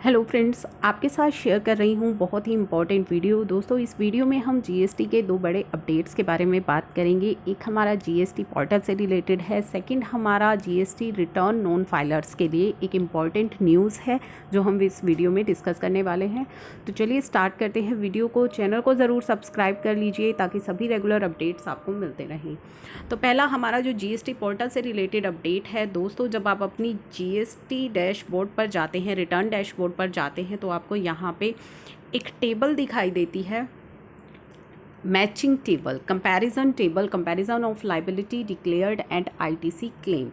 Hello friends, आपके साथ share कर रही हूँ बहुत ही इम्पॉर्टेंट वीडियो। दोस्तों, इस वीडियो में हम जीएसटी के दो बड़े अपडेट्स के बारे में बात करेंगे। एक हमारा जीएसटी पोर्टल से रिलेटेड है, सेकंड हमारा जीएसटी रिटर्न नॉन फाइलर्स के लिए एक इम्पॉर्टेंट न्यूज़ है जो हम इस वीडियो में डिस्कस करने वाले हैं। तो चलिए स्टार्ट करते हैं वीडियो को। चैनल को ज़रूर सब्सक्राइब कर लीजिए ताकि सभी रेगुलर अपडेट्स आपको मिलते रहें। तो पहला हमारा जो जीएसटी पोर्टल से रिलेटेड अपडेट है दोस्तों, जब आप अपनी जीएसटी डैशबोर्ड पर जाते हैं, रिटर्न डैशबोर्ड पर जाते हैं, तो आपको यहाँ पे एक टेबल दिखाई देती है, matching table, comparison of liability declared and ITC claim.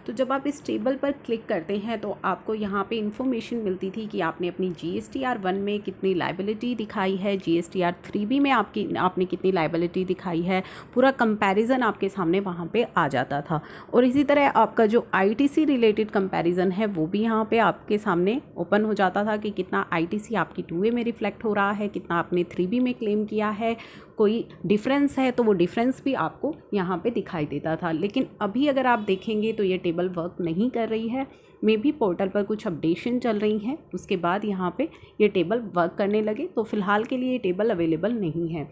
तो जब आप इस टेबल पर क्लिक करते हैं तो आपको यहाँ पे इन्फॉर्मेशन मिलती थी कि आपने अपनी जीएसटीआर 1 में कितनी लाइबिलिटी दिखाई है, जीएसटीआर 3B में आपने कितनी लाइबिलिटी दिखाई है। पूरा कंपैरिजन आपके सामने वहाँ पे आ जाता था। और इसी तरह आपका जो आईटीसी रिलेटेड कंपैरिजन है वो भी यहाँ पे आपके सामने ओपन हो जाता था कि कितना आईटीसी आपकी 2A में रिफ्लेक्ट हो रहा है, कितना आपने 3B में क्लेम किया है, कोई डिफरेंस है तो वो डिफरेंस भी आपको यहाँ पे दिखाई देता था। लेकिन अभी अगर आप देखेंगे तो ये टेबल वर्क नहीं कर रही है। मे भी पोर्टल पर कुछ अपडेशन चल रही हैं, उसके बाद यहाँ पे ये टेबल वर्क करने लगे। तो फ़िलहाल के लिए ये टेबल अवेलेबल नहीं है।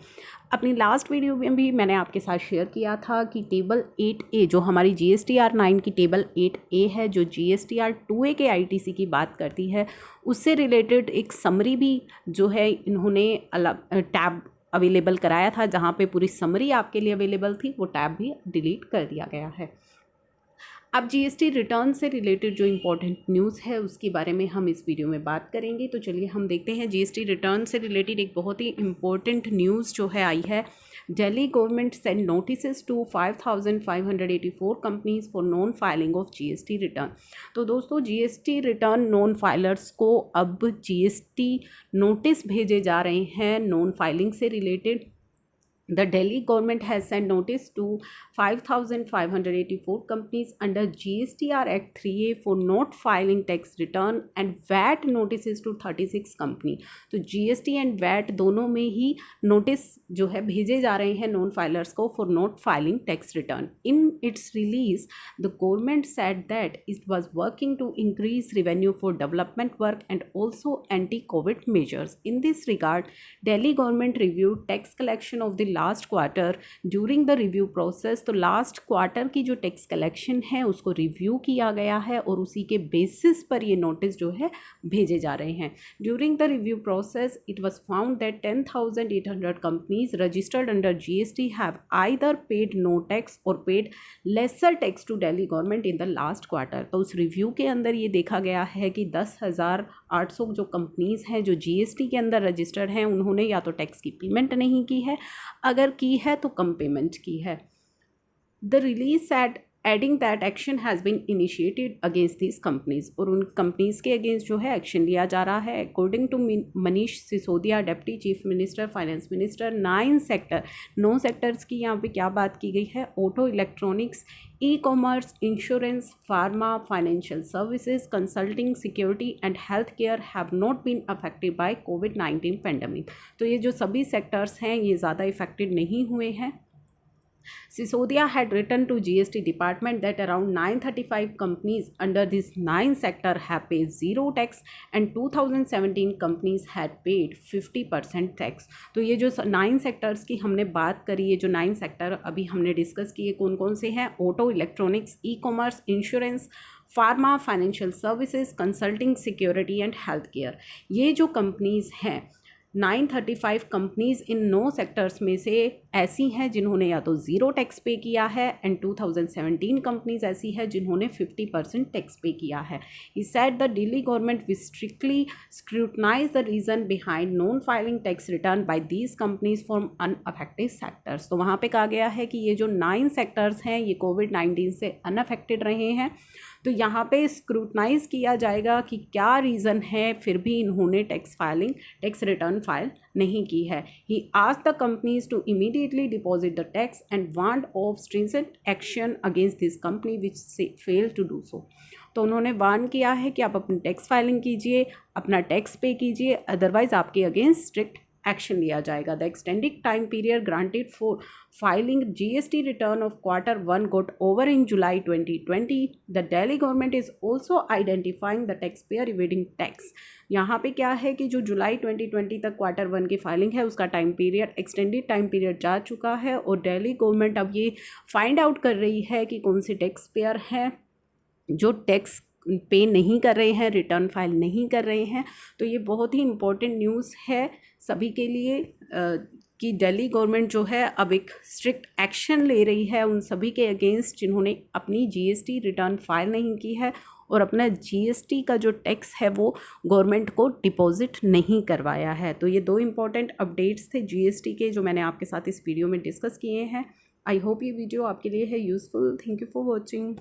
अपनी लास्ट वीडियो में भी मैंने आपके साथ शेयर किया था कि टेबल 8A जो हमारी जीएसटीआर 9 की टेबल 8A है, जो जीएसटीआर 2A के आईटीसी की बात करती है, उससे रिलेटेड एक समरी भी जो है इन्होंने अलग टैब अवेलेबल कराया था, जहाँ पे पूरी समरी आपके लिए अवेलेबल थी। वो टैब भी डिलीट कर दिया गया है। अब जीएसटी रिटर्न से रिलेटेड जो इम्पोर्टेंट न्यूज़ है उसके बारे में हम इस वीडियो में बात करेंगे। तो चलिए हम देखते हैं। जीएसटी रिटर्न से रिलेटेड एक बहुत ही इम्पोर्टेंट न्यूज़ जो है आई है। Delhi government send notices to 5584 companies for non filing of GST return. तो दोस्तों, जीएसटी रिटर्न नॉन फाइलर्स को अब जीएसटी नोटिस भेजे जा रहे हैं नॉन फाइलिंग से related. The Delhi government has sent notice to 5,584 companies under GSTR Act 3A for not filing tax return and VAT notices to 36 company। तो GST and VAT दोनों में ही नोटिस जो है भेजे जा रहे हैं नॉन फाइलर्स को for not filing tax return। In its release, the government said that it was working to increase revenue for development work and also anti-COVID measures। In this regard, Delhi government reviewed tax collection of the last quarter during the review process. तो last quarter की जो tax collection है उसको review किया गया है और उसी के बेसिस पर ये नोटिस जो है भेजे जा रहे हैं। During the review process it was found that 10,800 companies registered under GST have either paid no tax और paid lesser tax to Delhi government in the last quarter. तो उस रिव्यू के अंदर ये देखा गया है कि 10,800 जो कंपनीज़ हैं जो जीएसटी के अंदर रजिस्टर्ड हैं, उन्होंने या तो टैक्स की पेमेंट नहीं की है, अगर की है तो कम पेमेंट की है। The release said adding that action has been initiated against this companies. और उन कंपनीज के अगेंस्ट जो है एक्शन लिया जा रहा है। According to Manish Sisodia, deputy chief minister, finance minister, 9 sectors की यहाँ पे क्या बात की गई है? Auto, electronics, e commerce, insurance, pharma, financial services, consulting, security and health care have not been affected by कोविड-19 पेंडेमिक। तो ये जो सभी सेक्टर्स हैं ये ज़्यादा इफेक्टेड नहीं हुए हैं। Sisodia had written to GST department that around 935 companies under this 9 sector have paid zero tax and 2017 companies had paid 50% tax। तो ये जो 9 सेक्टर्स की हमने बात करी, ये जो 9 सेक्टर अभी हमने डिस्कस किए कौन कौन से हैं? Auto, electronics, e commerce, insurance, pharma, financial services, consulting, security and health care. ये जो कंपनीज़ हैं 935 कंपनीज़ इन 9 सेक्टर्स में से ऐसी हैं जिन्होंने या तो ज़ीरो टैक्स पे किया है एंड 2017 कंपनीज़ ऐसी है जिन्होंने 50% टैक्स पे किया है। He said the Delhi government will strictly scrutinise the reason behind non filing tax return by these companies from unaffected sectors. तो वहाँ पे कहा गया है कि ये जो 9 सेक्टर्स हैं ये कोविड-19 से अनअफेक्टेड रहे हैं। तो यहाँ पे स्क्रूटनाइज किया जाएगा कि क्या रीज़न है फिर भी इन्होंने टैक्स रिटर्न फाइल नहीं की है। He asked the companies to immediately deposit the tax and warned of stringent action against this company which fail to do so. तो उन्होंने वार्न किया है कि आप अपनी टैक्स फाइलिंग कीजिए, अपना टैक्स पे कीजिए, अदरवाइज़ आपके अगेंस्ट स्ट्रिक्ट एक्शन लिया जाएगा। The extended time period granted for filing GST return of Q1 got over in July 2020. The Delhi government is also identifying the taxpayer evading tax. यहाँ पे क्या है कि जो जुलाई 2020 तक Q1 की फाइलिंग है उसका time period, extended time period जा चुका है और दिल्ली गवर्नमेंट अब ये फाइंड आउट कर रही है कि कौन से टैक्स पेयर हैं जो टैक्स पे नहीं कर रहे हैं, रिटर्न फाइल नहीं कर रहे हैं। तो ये बहुत ही इम्पोर्टेंट न्यूज़ है सभी के लिए कि दिल्ली गवर्नमेंट जो है अब एक स्ट्रिक्ट एक्शन ले रही है उन सभी के अगेंस्ट जिन्होंने अपनी GST रिटर्न फाइल नहीं की है और अपना GST का जो टैक्स है वो गवर्नमेंट को डिपॉजिट नहीं करवाया है। तो ये 2 इम्पॉर्टेंट अपडेट्स थे GST के जो मैंने आपके साथ इस वीडियो में डिस्कस किए हैं। आई होप ये वीडियो आपके लिए है useful. Thank you for watching.